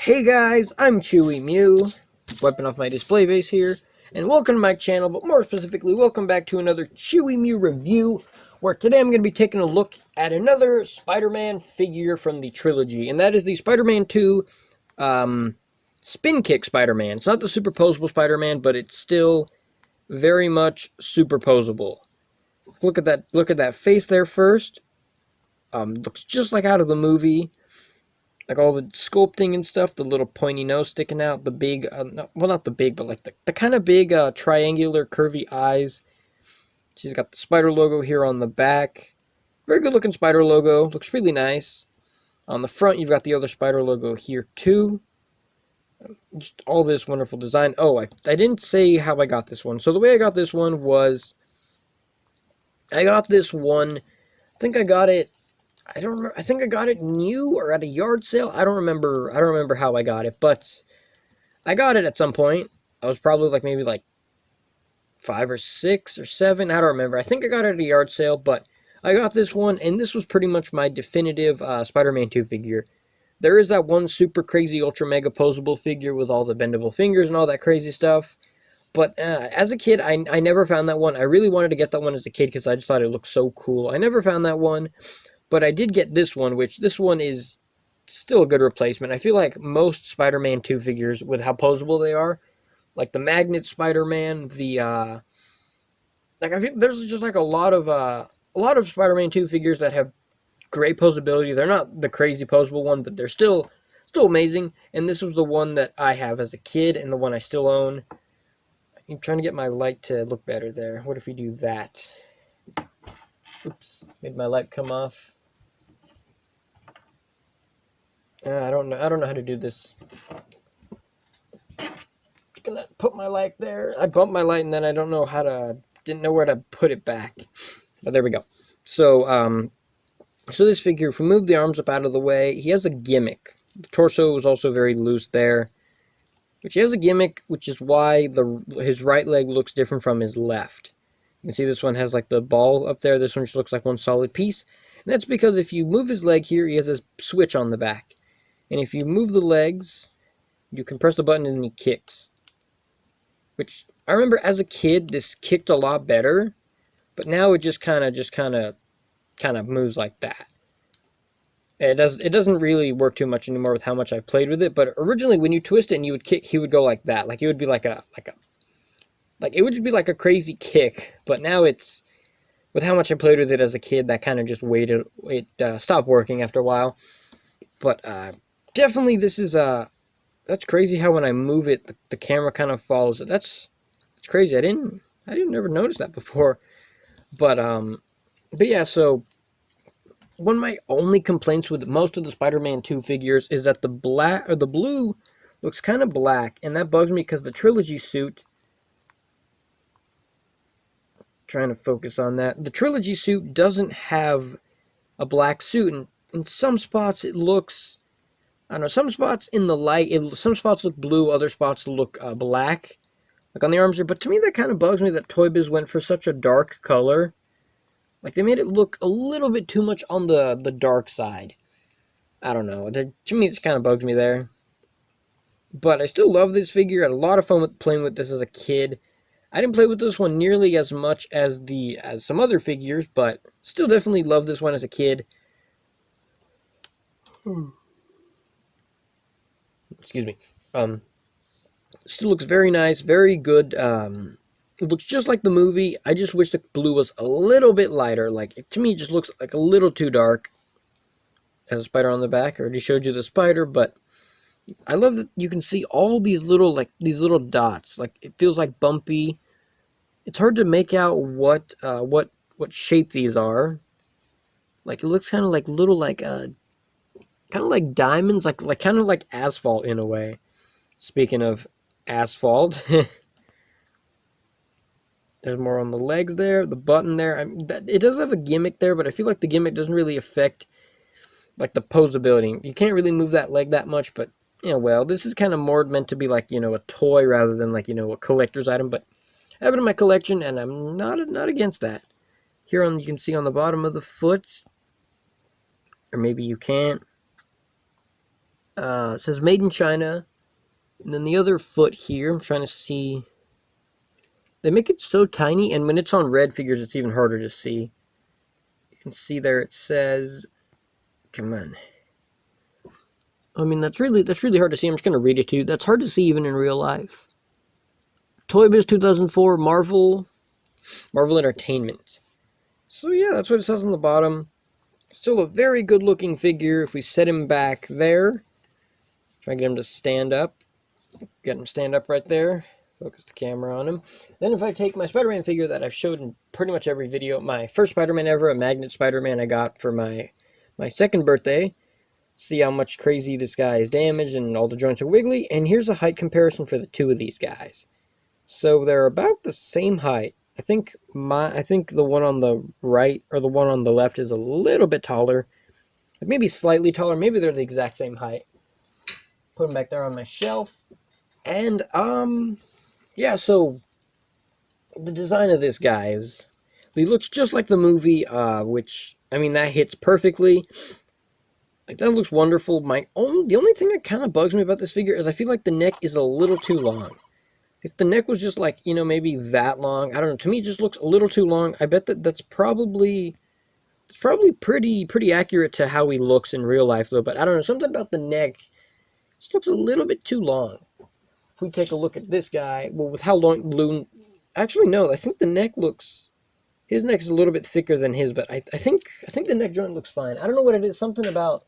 Hey guys, I'm Chewy Mew, wiping off my display base here, and welcome to my channel, but more specifically, welcome back to another Chewy Mew review, where today I'm going to be taking a look at another Spider-Man figure from the trilogy, and that is the Spider-Man 2 Spin Kick Spider-Man. It's not the superposable Spider-Man, but it's still very much superposable. Look at that face there first. Looks just like out of the movie. Like all the sculpting and stuff, the little pointy nose sticking out, the big, well, not the big, but like the kind of big triangular curvy eyes. She's got the spider logo here on the back. Very good looking spider logo. Looks really nice. On the front, you've got the other spider logo here too. Just all this wonderful design. Oh, I didn't say how I got this one. So the way I got this one was, I think I got it, I don't remember. I think I got it new or at a yard sale. I don't remember how I got it, but I got it at some point. I was probably like maybe like 5 or 6 or 7. I don't remember. I think I got it at a yard sale, but I got this one, and this was pretty much my definitive Spider-Man 2 figure. There is that one super crazy ultra mega posable figure with all the bendable fingers and all that crazy stuff. But as a kid, I never found that one. I really wanted to get that one as a kid because I just thought it looked so cool. I never found that one. But I did get this one, which this one is still a good replacement. I feel like most Spider-Man 2 figures, with how posable they are, like the Magnet Spider-Man, I feel there's just like a lot of Spider-Man 2 figures that have great posability. They're not the crazy posable one, but they're still amazing. And this was the one that I have as a kid, and the one I still own. I'm trying to get my light to look better there. What if we do that? Oops, made my light come off. I don't know how to do this. Just gonna put my light there. I bumped my light and then I didn't know where to put it back. But there we go. So, so this figure, if we move the arms up out of the way, he has a gimmick. The torso is also very loose there. Which he has a gimmick, which is why his right leg looks different from his left. You can see this one has like the ball up there. This one just looks like one solid piece. And that's because if you move his leg here, he has this switch on the back. And if you move the legs, you can press the button and he kicks. Which, I remember as a kid, this kicked a lot better. But now it just kind of moves like that. It doesn't really work too much anymore with how much I've played with it. But originally, when you twist it and you would kick, he would go like that. Like, it would be like it would just be like a crazy kick. But now it's, with how much I played with it as a kid, that kind of just stopped working after a while. But, definitely, this is, that's crazy how when I move it, the camera kind of follows it. That's crazy. I didn't ever notice that before. But yeah, so, one of my only complaints with most of the Spider-Man 2 figures is that the blue looks kind of black, and that bugs me because the trilogy suit, trying to focus on that, the trilogy suit doesn't have a black suit, and in some spots it looks, I don't know, some spots in the light, some spots look blue, other spots look black, like on the arms here, but to me that kind of bugs me that Toybiz went for such a dark color. Like, they made it look a little bit too much on the dark side. I don't know, to me it kind of bugs me there. But I still love this figure. I had a lot of fun playing with this as a kid. I didn't play with this one nearly as much as some other figures, but still definitely love this one as a kid. Excuse me. Still looks very nice, very good. It looks just like the movie. I just wish the blue was a little bit lighter. Like, to me, it just looks like a little too dark. Has a spider on the back. I already showed you the spider, but I love that you can see all these little dots. Like, it feels like bumpy. It's hard to make out what shape these are. Like, it looks kind of like little, kind of like diamonds, like kind of like asphalt in a way. Speaking of asphalt, there's more on the legs there, the button there. It does have a gimmick there, but I feel like the gimmick doesn't really affect like the posability. You can't really move that leg that much, but well, this is kind of more meant to be like, a toy rather than like, a collector's item, but I have it in my collection and I'm not against that. Here you can see on the bottom of the foot, or maybe you can't. It says made in China. And then the other foot here, I'm trying to see. They make it so tiny, and when it's on red figures, it's even harder to see. You can see there it says, come on. I mean, that's really hard to see. I'm just going to read it to you. That's hard to see even in real life. Toybiz 2004, Marvel Entertainment. So yeah, that's what it says on the bottom. Still a very good looking figure. If we set him back there, try and get him to stand up. Get him stand up right there. Focus the camera on him. Then if I take my Spider-Man figure that I've showed in pretty much every video, my first Spider-Man ever, a magnet Spider-Man I got for my second birthday. See how much crazy this guy is damaged and all the joints are wiggly. And here's a height comparison for the two of these guys. So they're about the same height. I think the one on the right or the one on the left is a little bit taller. Like maybe slightly taller. Maybe they're the exact same height. Put them back there on my shelf. And yeah, so the design of this guy is, he looks just like the movie, which, I mean, that hits perfectly. Like, that looks wonderful. The only thing that kind of bugs me about this figure is I feel like the neck is a little too long. If the neck was just like, you know, maybe that long, I don't know, to me it just looks a little too long. I bet that's probably pretty accurate to how he looks in real life, though, but I don't know, something about the neck just looks a little bit too long. If we take a look at this guy, well, with how long actually, no, I think the neck looks, his neck's a little bit thicker than his, but I think the neck joint looks fine. I don't know what it is, something about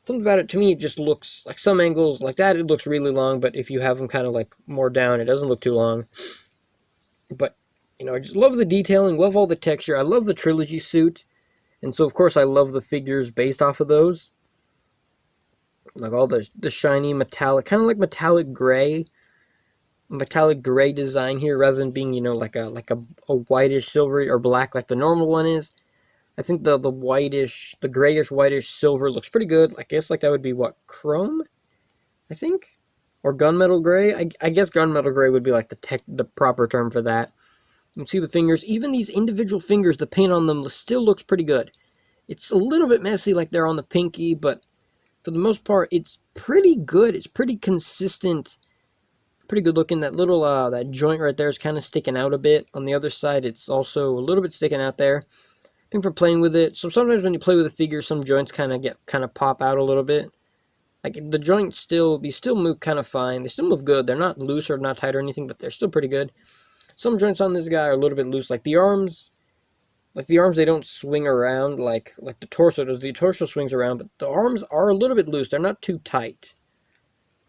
it, to me, it just looks, like some angles, like that, it looks really long, but if you have them kind of, like, more down, it doesn't look too long. But, you know, I just love the detailing, love all the texture, I love the trilogy suit, and so, of course, I love the figures based off of those. Like, all the shiny metallic, kind of like metallic gray design here, rather than being, you know, like a whitish, silvery, or black like the normal one is. I think the grayish, whitish silver looks pretty good. I guess like that would be what, chrome? I think? Or gunmetal gray? I guess gunmetal gray would be like the proper term for that. You can see the fingers. Even these individual fingers, the paint on them still looks pretty good. It's a little bit messy like they're on the pinky, but for the most part, it's pretty good. It's pretty consistent. Pretty good looking. That little, that joint right there is kind of sticking out a bit. On the other side, it's also a little bit sticking out there. I think for playing with it, so sometimes when you play with a figure, some joints kind of pop out a little bit. Like the joints these still move kind of fine. They still move good. They're not loose or not tight or anything, but they're still pretty good. Some joints on this guy are a little bit loose, like the arms. They don't swing around like the torso does. The torso swings around, but the arms are a little bit loose. They're not too tight.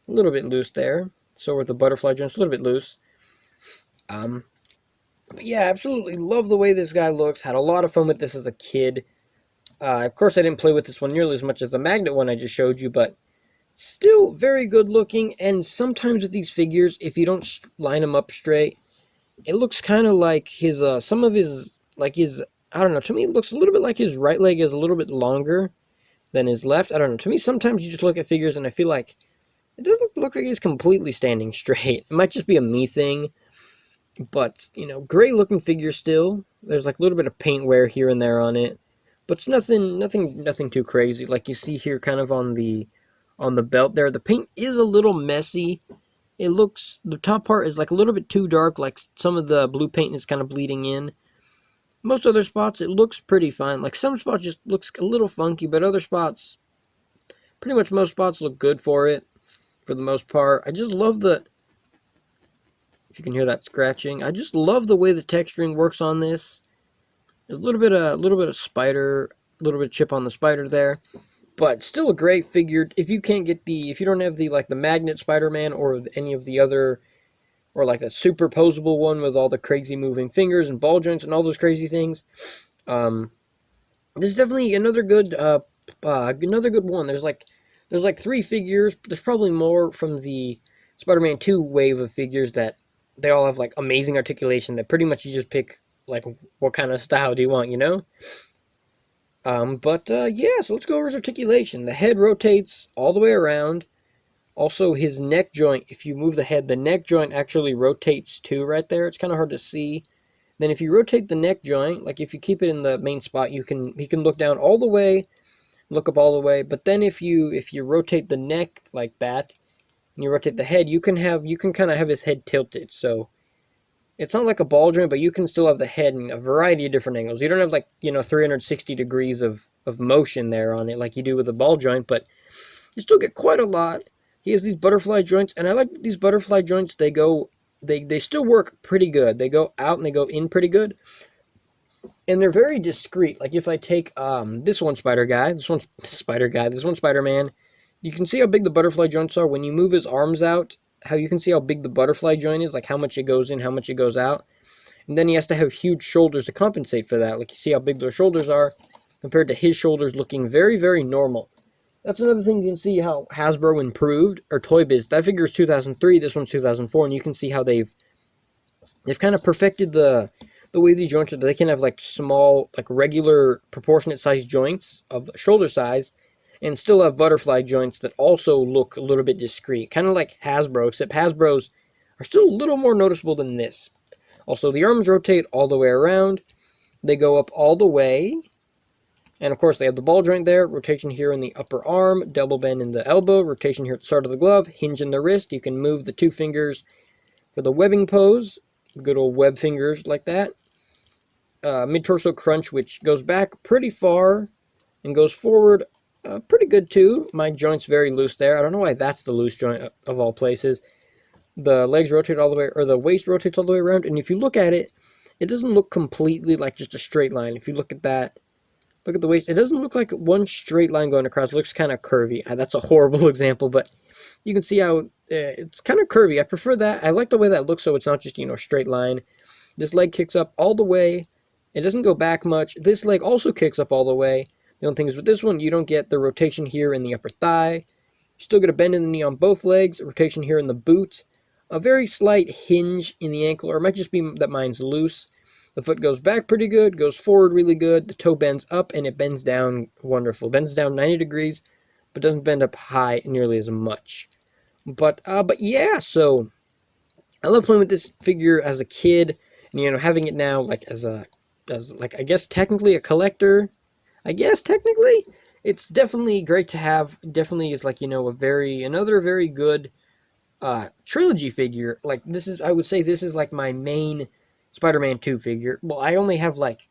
A little bit loose there. So with the butterfly joints, a little bit loose. But yeah, absolutely love the way this guy looks. Had a lot of fun with this as a kid. Of course, I didn't play with this one nearly as much as the magnet one I just showed you, but still very good looking. And sometimes with these figures, if you don't line them up straight, it looks kind of like his, I don't know, to me it looks a little bit like his right leg is a little bit longer than his left. I don't know, to me sometimes you just look at figures and I feel like it doesn't look like he's completely standing straight. It might just be a me thing. But, you know, great looking figure still. There's like a little bit of paint wear here and there on it. But it's nothing too crazy. Like you see here kind of on the belt there. The paint is a little messy. The top part is like a little bit too dark. Like some of the blue paint is kind of bleeding in. Most other spots, it looks pretty fine. Like some spots just looks a little funky. But other spots, pretty much most spots look good for it. For the most part. I just love if you can hear that scratching, I just love the way the texturing works on this. There's a little bit of spider, a little bit of chip on the spider there, but still a great figure. If you don't have the magnet Spider-Man or any of the other, or like that superposable one with all the crazy moving fingers and ball joints and all those crazy things, this is definitely another good one. There's like 3 figures. There's probably more from the Spider-Man 2 wave of figures that they all have like amazing articulation that pretty much you just pick like what kind of style do you want, you know? Yeah, so let's go over his articulation. The head rotates all the way around. Also, his neck joint, if you move the head, the neck joint actually rotates too right there. It's kind of hard to see. Then if you rotate the neck joint, like if you keep it in the main spot, he can look down all the way look up all the way. But then if you rotate the neck like that, and you rotate the head, you can kind of have his head tilted. So it's not like a ball joint, but you can still have the head in a variety of different angles. You don't have like, 360 degrees of motion there on it like you do with a ball joint, but you still get quite a lot. He has these butterfly joints, and I like these butterfly joints. They still work pretty good. They go out and they go in pretty good. And they're very discreet. Like if I take this one Spider-Man, you can see how big the butterfly joints are. When you move his arms out, how you can see how big the butterfly joint is, like how much it goes in, how much it goes out. And then he has to have huge shoulders to compensate for that. Like you see how big those shoulders are compared to his shoulders looking very, very normal. That's another thing. You can see how Hasbro improved, or Toybiz. That figure is 2003, this one's 2004, and you can see how they've kind of perfected the way these joints are. They can have like small, like regular proportionate size joints of shoulder size, and still have butterfly joints that also look a little bit discreet. Kind of like Hasbro, except Hasbro's are still a little more noticeable than this. Also, the arms rotate all the way around. They go up all the way. And of course, they have the ball joint there, rotation here in the upper arm, double bend in the elbow, rotation here at the start of the glove, hinge in the wrist. You can move the two fingers for the webbing pose, good old web fingers like that. Mid-torso crunch, which goes back pretty far and goes forward pretty good too. My joint's very loose there. I don't know why that's the loose joint of all places. The legs rotate all the way, or the waist rotates all the way around. And if you look at it, it doesn't look completely like just a straight line. If you look at that, look at the waist. It doesn't look like one straight line going across. It looks kind of curvy. That's a horrible example, but you can see how it's kind of curvy. I prefer that. I like the way that looks, so it's not just, a straight line. This leg kicks up all the way. It doesn't go back much. This leg also kicks up all the way. The only thing is with this one, you don't get the rotation here in the upper thigh. You still get a bend in the knee on both legs, a rotation here in the boot, a very slight hinge in the ankle, or it might just be that mine's loose. The foot goes back pretty good, goes forward really good, the toe bends up, and it bends down wonderful. Bends down 90 degrees, but doesn't bend up high nearly as much. But yeah, so I love playing with this figure as a kid, and having it now like as I guess technically a collector. I guess technically it's definitely great to have. Definitely is like another very good trilogy figure. Like I would say this is like my main Spider-Man 2 figure. Well, I only have like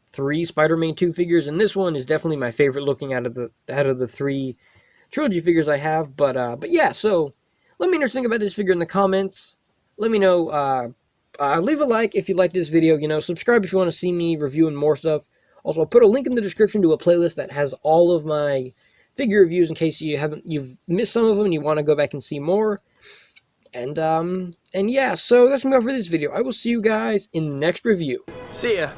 3 Spider-Man 2 figures, and this one is definitely my favorite looking out of the 3 trilogy figures I have. But yeah, so let me know what you think about this figure in the comments. Let me know. Leave a like if you like this video. Subscribe if you want to see me reviewing more stuff. Also, I'll put a link in the description to a playlist that has all of my figure reviews in case you've missed some of them and you want to go back and see more. And yeah, so that's gonna be all for this video. I will see you guys in the next review. See ya.